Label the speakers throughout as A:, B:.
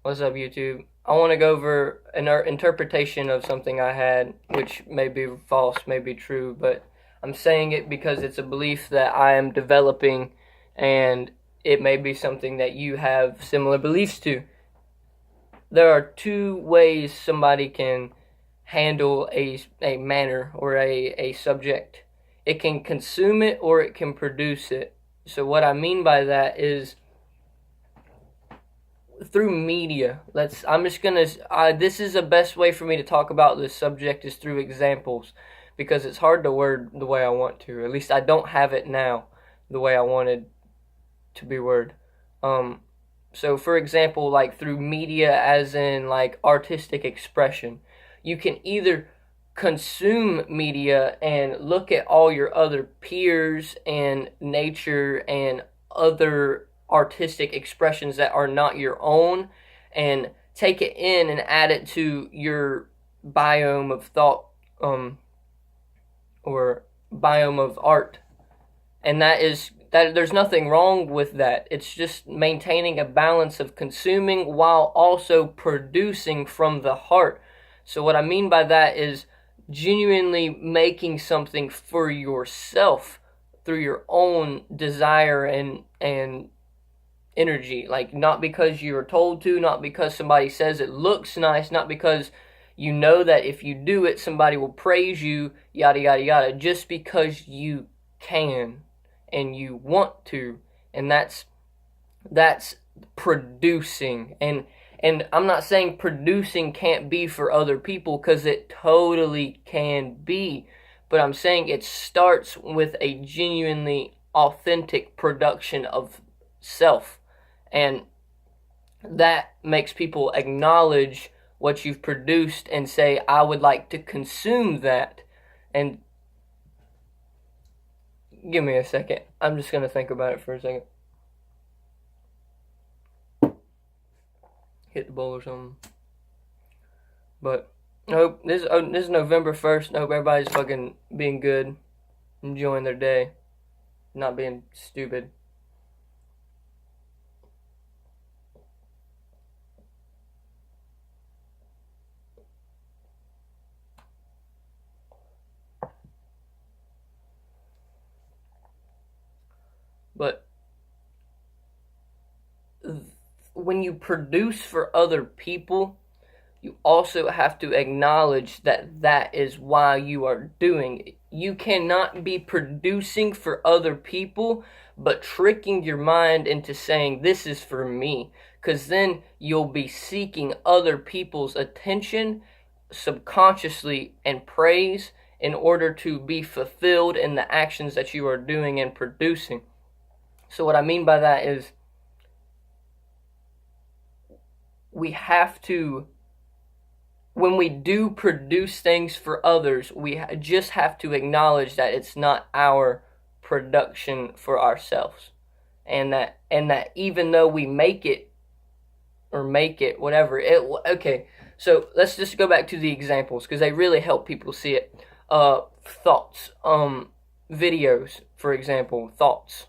A: What's up, YouTube? I want to go over an interpretation of something I had, which may be false, may be true, but I'm saying it because it's a belief that I am developing, and it may be something that you have similar beliefs to. There are two ways somebody can handle a matter or a subject. It can consume it or it can produce it. So what I mean by that is through media. I'm just gonna. This is the best way for me to talk about this subject is through examples, because it's hard to word the way I want to. At least I don't have it now the way I wanted to be worded. So for example, like through media, as in like artistic expression, you can either consume media and look at all your other peers and nature and other artistic expressions that are not your own and take it in and add it to your biome of thought, or biome of art. And that there's nothing wrong with that. It's just maintaining a balance of consuming while also producing from the heart. So what I mean by that is genuinely making something for yourself through your own desire and energy. Like, not because you're told to, not because somebody says it looks nice, not because you know that if you do it somebody will praise you, yada yada yada, just because you can and you want to. And that's producing. And I'm not saying producing can't be for other people, because it totally can be, but I'm saying it starts with a genuinely authentic production of self, and that makes people acknowledge what you've produced and say, I would like to consume that. And give me a second, I'm just going to think about it for a second. Hit the bowl or something. But I hope this is November 1st. I hope everybody's fucking being good, enjoying their day, not being stupid. But when you produce for other people, you also have to acknowledge that that is why you are doing it. You cannot be producing for other people but tricking your mind into saying this is for me, because then you'll be seeking other people's attention subconsciously and praise in order to be fulfilled in the actions that you are doing and producing. So what I mean by that is we have to, when we do produce things for others, we just have to acknowledge that it's not our production for ourselves, and that even though we make it whatever it. Okay, so let's just go back to the examples, because they really help people see it. Thoughts, videos, for example, thoughts.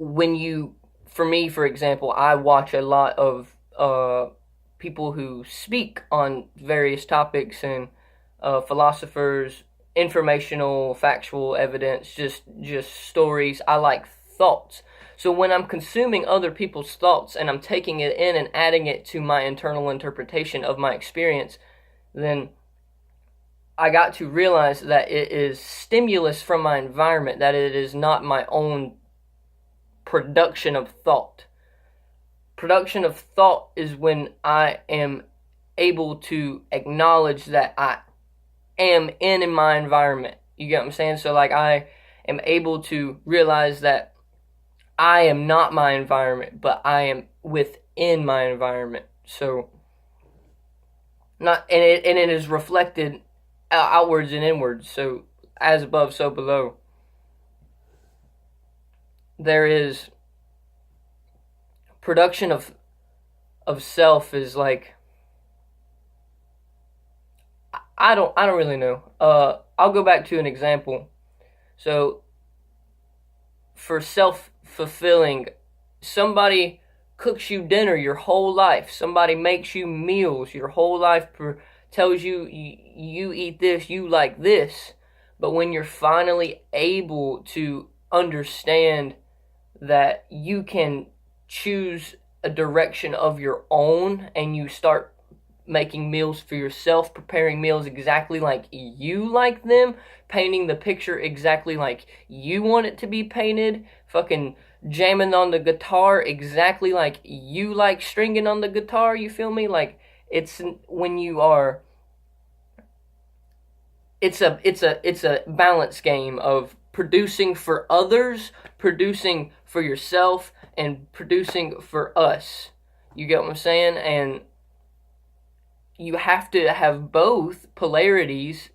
A: For me, for example, I watch a lot of people who speak on various topics, and philosophers, informational, factual evidence, just stories. I like thoughts. So when I'm consuming other people's thoughts and I'm taking it in and adding it to my internal interpretation of my experience, then I got to realize that it is stimulus from my environment, that it is not my own production of thought. Production of thought is when I am able to acknowledge that I am in my environment. You get what I'm saying? So like, I am able to realize that I am not my environment, but I am within my environment. So it is reflected outwards and inwards. So as above, so below. There is production of self is like, I don't really know. I'll go back to an example. So for self-fulfilling, somebody cooks you dinner your whole life. Somebody makes you meals your whole life, tells you, you eat this, you like this. But when you're finally able to understand that you can choose a direction of your own, and you start making meals for yourself, preparing meals exactly like you like them, painting the picture exactly like you want it to be painted, fucking jamming on the guitar exactly like you like stringing on the guitar, you feel me? Like, it's when you are, it's a balance game of producing for others, producing for yourself, and producing for us. You get what I'm saying? And you have to have both polarities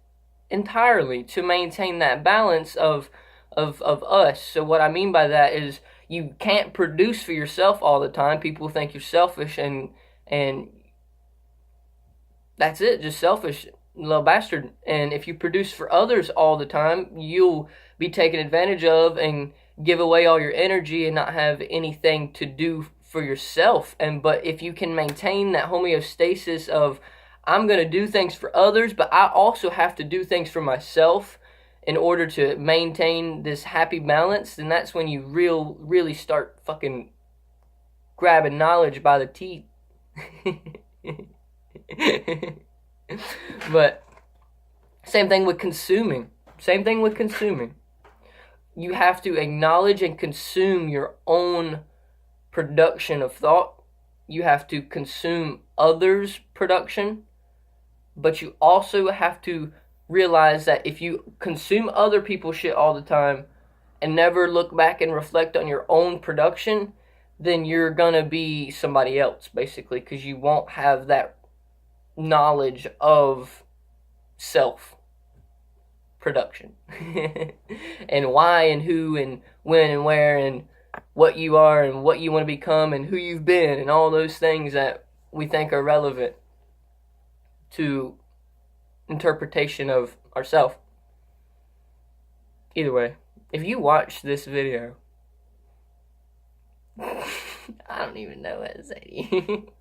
A: entirely to maintain that balance of us. So what I mean by that is, you can't produce for yourself all the time. People think you're selfish, and that's it, just selfish little bastard. And if you produce for others all the time, you'll be taken advantage of and give away all your energy and not have anything to do for yourself. And but if you can maintain that homeostasis of, I'm going to do things for others, but I also have to do things for myself in order to maintain this happy balance, then that's when you really start fucking grabbing knowledge by the teeth. But same thing with consuming. Same thing with consuming. You have to acknowledge and consume your own production of thought. You have to consume others' production. But you also have to realize that if you consume other people's shit all the time and never look back and reflect on your own production, then you're gonna be somebody else, basically, because you won't have that knowledge of self production and why and who and when and where and what you are and what you want to become and who you've been and all those things that we think are relevant to interpretation of ourself. Either way, if you watch this video, I don't even know what to say to you.